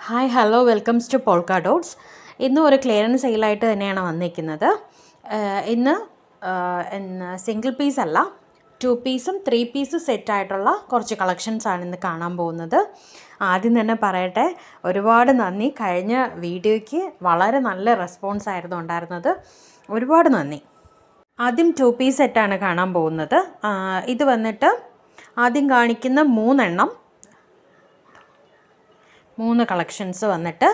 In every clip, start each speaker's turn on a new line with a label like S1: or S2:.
S1: Hi hello welcomes to polka dots. ഇന്നും ഒരു clearance സെയിലായിട്ട് തന്നെയാണ് വന്നിരിക്കുന്നത്. ഇന്ന് സിംഗിൾ പീസ് അല്ല, 2 പീസും 3 പീസ് സെറ്റായിട്ടുള്ള കുറച്ച് കളക്ഷൻസാണ് ഇന്ന് കാണാൻ പോകുന്നത്. ആദ്യം തന്നെ പറയട്ടെ, ഒരുപാട് നന്ദി. കഴിഞ്ഞ വീഡിയോയ്ക്ക് വളരെ നല്ല റെസ്പോൺസ് ആയിരുന്നു ഉണ്ടായിരുന്നത്. ഒരുപാട് നന്ദി. ആദ്യം 2 പീസ് സെറ്റാണ് കാണാൻ പോകുന്നത്. ഇത് വന്നിട്ട് ആദ്യം കാണിക്കുന്ന 3 കളക്ഷൻസ് വന്നിട്ട്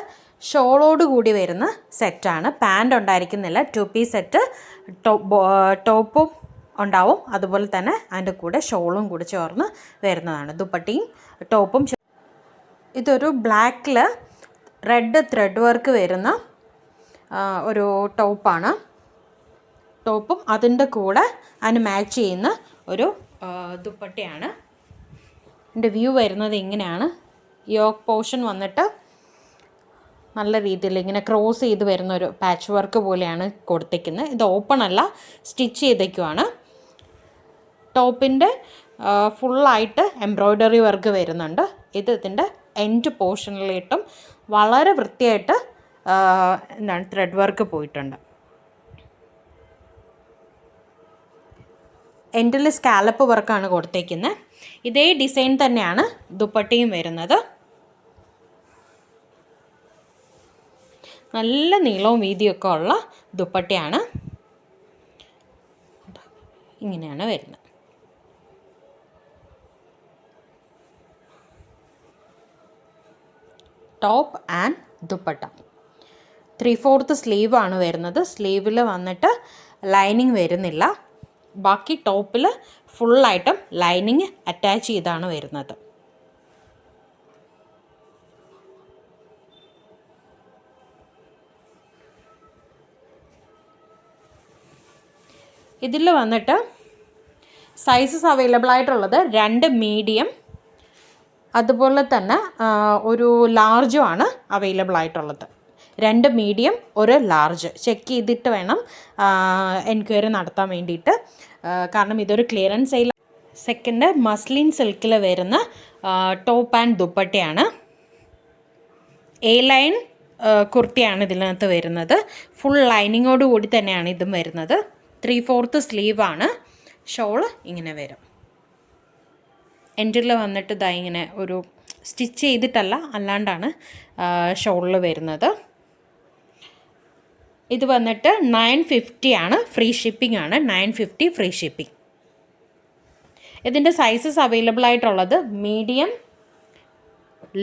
S1: ഷോളോട് കൂടി വരുന്ന സെറ്റാണ്. പാൻറ് ഉണ്ടായിരിക്കുന്നില്ല. 2 പീസ് സെറ്റ് ടോപ്പും ഉണ്ടാവും, അതുപോലെ തന്നെ അതിൻ്റെ കൂടെ ഷോളും കൂടി ചേർന്ന് വരുന്നതാണ്. ദുപ്പട്ടിയും ടോപ്പും. ഇതൊരു ബ്ലാക്കിൽ റെഡ് ത്രെഡ് വർക്ക് വരുന്ന ഒരു ടോപ്പാണ്. ടോപ്പും അതിൻ്റെ കൂടെ അതിന് മാച്ച് ചെയ്യുന്ന ഒരു ദുപ്പട്ടയാണ്. എൻ്റെ വ്യൂ വരുന്നത് ഇങ്ങനെയാണ്. യോക്ക് പോർഷൻ വന്നിട്ട് നല്ല രീതിയിൽ ഇങ്ങനെ ക്രോസ് ചെയ്ത് വരുന്ന ഒരു പാച്ച് വർക്ക് പോലെയാണ് കൊടുത്തേക്കുന്നത്. ഇത് ഓപ്പൺ അല്ല, സ്റ്റിച്ച് ചെയ്തേക്കുവാണ്. ടോപ്പിൻ്റെ ഫുള്ളായിട്ട് എംബ്രോയ്ഡറി വർക്ക് വരുന്നുണ്ട്. ഇതിൻ്റെ എൻഡ് പോർഷനിലേട്ടും വളരെ വൃത്തിയായിട്ട് ത്രെഡ് വർക്ക് പോയിട്ടുണ്ട്. എൻഡിൽ സ്കാലപ്പ് വർക്കാണ് കൊടുത്തേക്കുന്നത്. ഇതേ ഡിസൈൻ തന്നെയാണ് ദുപ്പട്ടയും വരുന്നത്. നല്ല നീളവും വീതിയൊക്കെ ഉള്ള ദുപ്പട്ടയാണ്. ഇങ്ങനെയാണ് വരുന്നത്. ടോപ്പ് ആൻഡ് ദുപ്പട്ട 3/4 സ്ലീവാണ് വരുന്നത്. സ്ലീവിൽ വന്നിട്ട് ലൈനിങ് വരുന്നില്ല. ബാക്കി ടോപ്പിൽ ഫുള്ളായിട്ടും ലൈനിങ് അറ്റാച്ച് ചെയ്താണ് വരുന്നത്. ഇതിൽ വന്നിട്ട് സൈസസ് അവൈലബിൾ ആയിട്ടുള്ളത് 2 മീഡിയം, അതുപോലെ തന്നെ ഒരു ലാർജും ആണ് അവൈലബിൾ ആയിട്ടുള്ളത്. 2 മീഡിയം, ഒരു ലാർജ്. ചെക്ക് ചെയ്തിട്ട് വേണം എൻക്വയറി നടത്താൻ വേണ്ടിയിട്ട്. കാരണം ഇതൊരു ക്ലിയറൻസ് സെയിൽ. സെക്കൻഡ് മസ്ലിൻ സിൽക്കിൽ വരുന്ന ടോപ്പ് ആൻഡ് ദുപ്പട്ടയാണ്. എ ലൈൻ കുർത്തിയാണ് ഇതിനകത്ത് വരുന്നത്. ഫുൾ ലൈനിങ്ങോട് കൂടി തന്നെയാണ് ഇതും വരുന്നത്. 3/4 സ്ലീവാണ്. ഷോള് ഇങ്ങനെ വരും. എൻഡിൽ വന്നിട്ട് ഇതാ ഇങ്ങനെ ഒരു സ്റ്റിച്ച് ചെയ്തിട്ടല്ല, അല്ലാണ്ടാണ് ഷോളിൽ വരുന്നത്. ഇത് വന്നിട്ട് 950 ആണ്. ഫ്രീ ഷിപ്പിംഗ് ആണ്. 950 ഫ്രീ ഷിപ്പിംഗ്. ഇതിൻ്റെ സൈസസ് അവൈലബിൾ ആയിട്ടുള്ളത് medium,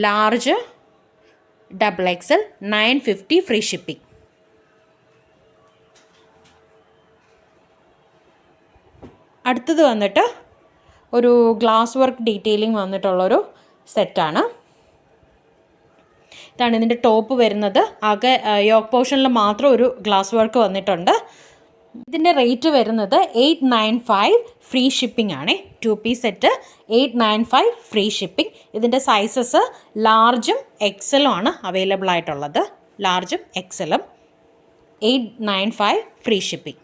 S1: large, XXL. 950 free shipping. അടുത്തത് വന്നിട്ട് ഒരു ഗ്ലാസ് വർക്ക് ഡീറ്റെയിലിംഗ് വന്നിട്ടുള്ളൊരു സെറ്റാണ്. ഇതാണ് ഇതിൻ്റെ ടോപ്പ് വരുന്നത്. ആകെ യോക്ക് പോർഷനിൽ മാത്രം ഒരു ഗ്ലാസ് വർക്ക് വന്നിട്ടുണ്ട്. ഇതിൻ്റെ റേറ്റ് വരുന്നത് 895 ഫ്രീ ഷിപ്പിംഗ് ആണ്. 2 പീസ് സെറ്റ് 895 ഫ്രീ ഷിപ്പിംഗ്. ഇതിൻ്റെ സൈസസ് ലാർജും എക്സലും ആണ് അവൈലബിൾ ആയിട്ടുള്ളത്. ലാർജും എക്സലും. 895 ഫ്രീ ഷിപ്പിംഗ്.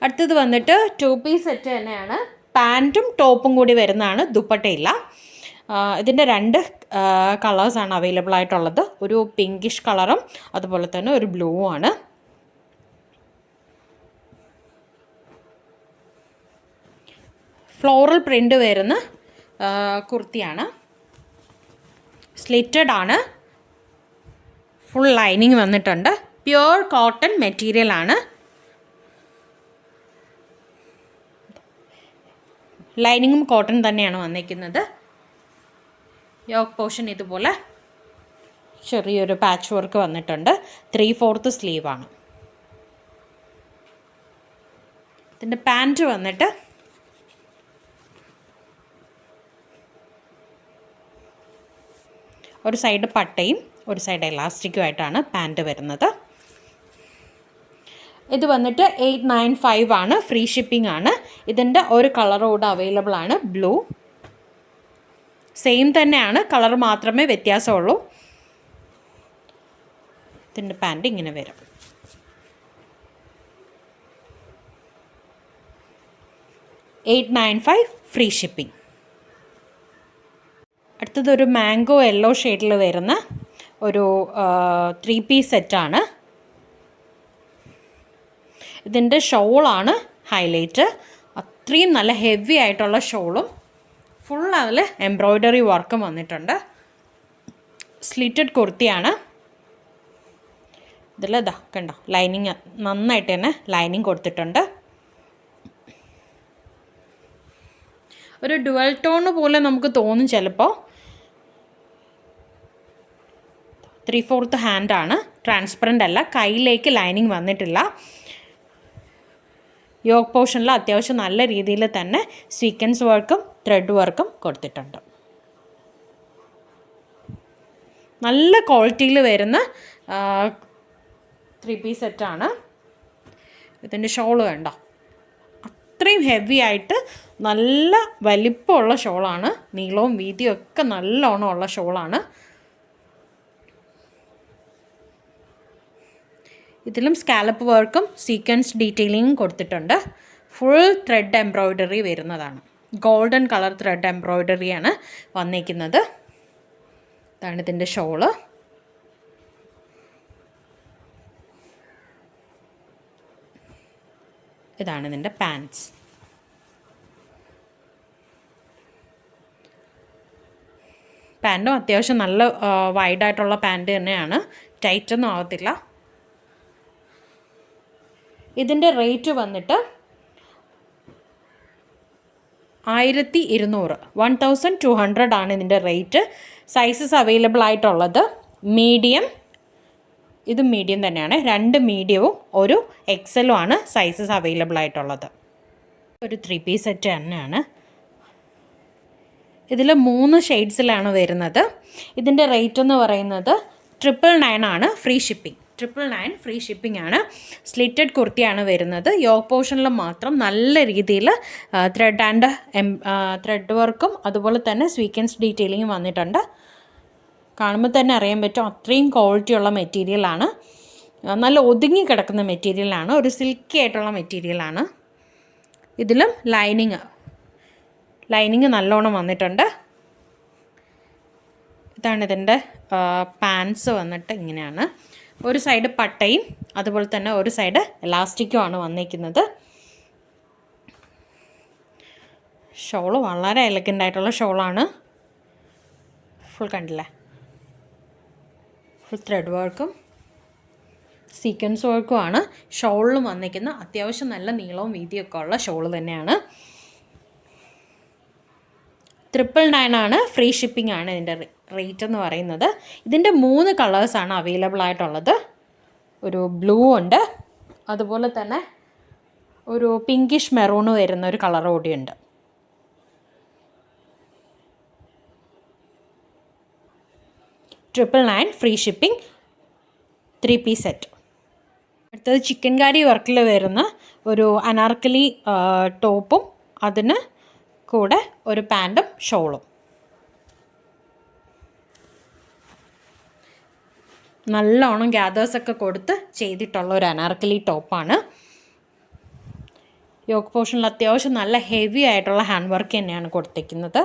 S1: അടുത്തത് വന്നിട്ട് 2 പീസ് സെറ്റ് തന്നെയാണ്. പാൻറ്റും ടോപ്പും കൂടി വരുന്നതാണ്. ദുപ്പട്ടയില്ല. ഇതിൻ്റെ 2 കളേഴ്സാണ് അവൈലബിൾ ആയിട്ടുള്ളത്. ഒരു പിങ്കിഷ് കളറും അതുപോലെ തന്നെ ഒരു ബ്ലൂ ആണ്. ഫ്ലോറൽ പ്രിൻ്റ് വരുന്ന കുർത്തിയാണ്. സ്ലിറ്റഡ് ആണ്. ഫുൾ ലൈനിങ് വന്നിട്ടുണ്ട്. പ്യുവർ കോട്ടൺ മെറ്റീരിയൽ ആണ്. ലൈനിങ്ങും കോട്ടൺ തന്നെയാണ് വന്നിരിക്കുന്നത്. യോക്ക് പോർഷൻ ഇതുപോലെ ചെറിയൊരു പാച്ച് വർക്ക് വന്നിട്ടുണ്ട്. 3/4 സ്ലീവാണ്. ഇതിൻ്റെ പാൻറ്റ് വന്നിട്ട് ഒരു സൈഡ് പട്ടയും ഒരു സൈഡ് എലാസ്റ്റിക്കുമായിട്ടാണ് പാൻറ്റ് വരുന്നത്. ഇത് വന്നിട്ട് 895 ആണ്. ഫ്രീ ഷിപ്പിംഗ് ആണ്. ഇതിൻ്റെ ഒരു കളറോട് അവൈലബിൾ ആണ്, ബ്ലൂ. സെയിം തന്നെയാണ്, കളർ മാത്രമേ വ്യത്യാസമുള്ളൂ. ഇതിൻ്റെ പാൻറ്റ് ഇങ്ങനെ വരും. 895 ഫ്രീ ഷിപ്പിംഗ്. അടുത്തതൊരു മാംഗോ യെല്ലോ ഷെയ്ഡിൽ വരുന്ന ഒരു 3 പീസ് സെറ്റാണ്. ഇതിൻ്റെ ഷോളാണ് ഹൈലൈറ്റ്. അത്രയും നല്ല ഹെവി ആയിട്ടുള്ള ഷോളും ഫുൾ അതിൽ എംബ്രോയ്ഡറി വർക്കും വന്നിട്ടുണ്ട്. സ്ലിറ്റഡ് കുർത്തിയാണ്. ഇതിൽ കണ്ടോ ലൈനിങ് നന്നായിട്ട് തന്നെ ലൈനിങ് കൊടുത്തിട്ടുണ്ട്. ഒരു ഡുവൽ ടോൺ പോലെ നമുക്ക് തോന്നും ചിലപ്പോൾ. 3/4 ഹാൻഡാണ്, ട്രാൻസ്പെറൻ്റ് അല്ല, കയ്യിലേക്ക് ലൈനിങ് വന്നിട്ടില്ല. യോക്ക് പോർഷനിൽ അത്യാവശ്യം നല്ല രീതിയിൽ തന്നെ സ്വീക്വൻസ് വർക്കും ത്രെഡ് വർക്കും കൊടുത്തിട്ടുണ്ട്. നല്ല ക്വാളിറ്റിയിൽ വരുന്ന 3 പീസ് സെറ്റാണ്. ഇതിൻ്റെ ഷോള് വേണ്ട, അത്രയും ഹെവി ആയിട്ട് നല്ല വലിപ്പമുള്ള ഷോളാണ്. നീളവും വീതിയും ഒക്കെ നല്ലോണം ഉള്ള ഷോളാണ്. ഇതിലും സ്കാലപ്പ് വർക്കും സീക്വൻസ് ഡീറ്റെയിലിങ്ങും കൊടുത്തിട്ടുണ്ട്. ഫുൾ ത്രെഡ് എംബ്രോയ്ഡറി വരുന്നതാണ്. ഗോൾഡൻ കളർ ത്രെഡ് എംബ്രോയ്ഡറിയാണ് വന്നിരിക്കുന്നത്. ഇതാണ് ഇതിൻ്റെ ഷോള്. ഇതാണ് ഇതിൻ്റെ പാൻറ്റ്സ്. പാൻറ്റും അത്യാവശ്യം നല്ല വൈഡായിട്ടുള്ള പാൻറ്റ് തന്നെയാണ്, ടൈറ്റൊന്നും ആവത്തില്ല. ഇതിൻ്റെ റേറ്റ് വന്നിട്ട് 1200, 1200 ആണ് ഇതിൻ്റെ റേറ്റ്. സൈസസ് അവൈലബിൾ ആയിട്ടുള്ളത് മീഡിയം, ഇത് മീഡിയം തന്നെയാണ്, 2 മീഡിയവും ഒരു എക്സലും ആണ് സൈസസ് അവൈലബിൾ ആയിട്ടുള്ളത്. ഒരു 3 പീസ് സെറ്റ് തന്നെയാണ്. ഇതിൽ 3 ഷെയ്ഡ്സിലാണ് വരുന്നത്. ഇതിൻ്റെ റേറ്റ് എന്ന് പറയുന്നത് 999 ആണ്, ഫ്രീ ഷിപ്പിംഗ്. 999 ഫ്രീ ഷിപ്പിംഗ് ആണ്. സ്ലിറ്റഡ് കുർത്തിയാണ് വരുന്നത്. യോക്ക് പോർഷനിൽ മാത്രം നല്ല രീതിയിൽ ത്രെഡ് വർക്കും അതുപോലെ തന്നെ സ്വീക്വൻസ് ഡീറ്റെയിലിങ്ങും വന്നിട്ടുണ്ട്. കാണുമ്പോൾ തന്നെ അറിയാൻ പറ്റും അത്രയും ക്വാളിറ്റിയുള്ള മെറ്റീരിയലാണ്. നല്ല ഒതുങ്ങി കിടക്കുന്ന മെറ്റീരിയലാണ്, ഒരു സിൽക്കി ആയിട്ടുള്ള മെറ്റീരിയലാണ്. ഇതിലും ലൈനിങ് നല്ലോണം വന്നിട്ടുണ്ട്. ഇതാണ് ഇതിൻ്റെ പാൻസ് വന്നിട്ട് ഇങ്ങനെയാണ്. ഒരു സൈഡ് പട്ടയും അതുപോലെ തന്നെ ഒരു സൈഡ് എലാസ്റ്റിക്കുമാണ് വന്നിരിക്കുന്നത്. ഷോള് വളരെ എലഗൻ്റ് ആയിട്ടുള്ള ഷോളാണ്. ഫുൾ കണ്ടില്ലേ, ഫുൾ ത്രെഡ് വർക്കും സീക്വൻസ് വർക്കുമാണ് ഷോളിലും വന്നിരിക്കുന്ന. അത്യാവശ്യം നല്ല നീളവും വീതിയൊക്കെ ഉള്ള ഷോള് തന്നെയാണ്. 999 ആണ്, ഫ്രീ ഷിപ്പിംഗ് ആണ് ഇതിൻ്റെ റേറ്റ് എന്ന് പറയുന്നത്. ഇതിൻ്റെ 3 കളേഴ്സാണ് അവൈലബിൾ ആയിട്ടുള്ളത്. ഒരു ബ്ലൂ ഉണ്ട്, അതുപോലെ തന്നെ ഒരു പിങ്കിഷ് മെറൂണ് വരുന്ന ഒരു കളർ കൂടിയുണ്ട്. $999 ഫ്രീ ഷിപ്പിംഗ്, 3 പീസ് സെറ്റ്. അടുത്തത് ചിക്കൻ കാരി വർക്കിൽ വരുന്ന ഒരു അനാർക്കലി ടോപ്പും അതിന് കൂടെ ഒരു പാൻറ്റും ഷോളും. നല്ലോണം ഗ്യാദേഴ്സൊക്കെ കൊടുത്ത് ചെയ്തിട്ടുള്ള ഒരു അനാർക്കലി ടോപ്പാണ്. യോക്ക് പോർഷനിൽ അത്യാവശ്യം നല്ല ഹെവി ആയിട്ടുള്ള ഹാൻഡ് വർക്ക് തന്നെയാണ് കൊടുത്തിരിക്കുന്നത്.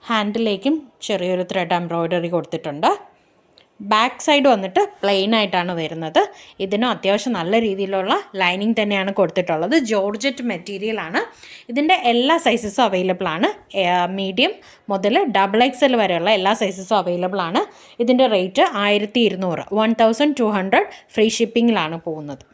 S1: ഹാൻഡിലേക്കും ചെറിയൊരു ത്രെഡ് എംബ്രോയ്ഡറി കൊടുത്തിട്ടുണ്ട്. ബാക്ക് സൈഡ് വന്നിട്ട് പ്ലെയിൻ ആയിട്ടാണ് വരുന്നത്. ഇതിനും അത്യാവശ്യം നല്ല രീതിയിലുള്ള ലൈനിങ് തന്നെയാണ് കൊടുത്തിട്ടുള്ളത്. ജോർജറ്റ് മെറ്റീരിയലാണ്. ഇതിൻ്റെ എല്ലാ സൈസസും അവൈലബിൾ ആണ്. മീഡിയം മുതൽ XXL വരെയുള്ള എല്ലാ സൈസസും അവൈലബിൾ ആണ്. ഇതിൻ്റെ റേറ്റ് 1200, 1200 ഫ്രീ ഷിപ്പിങ്ങിലാണ് പോകുന്നത്.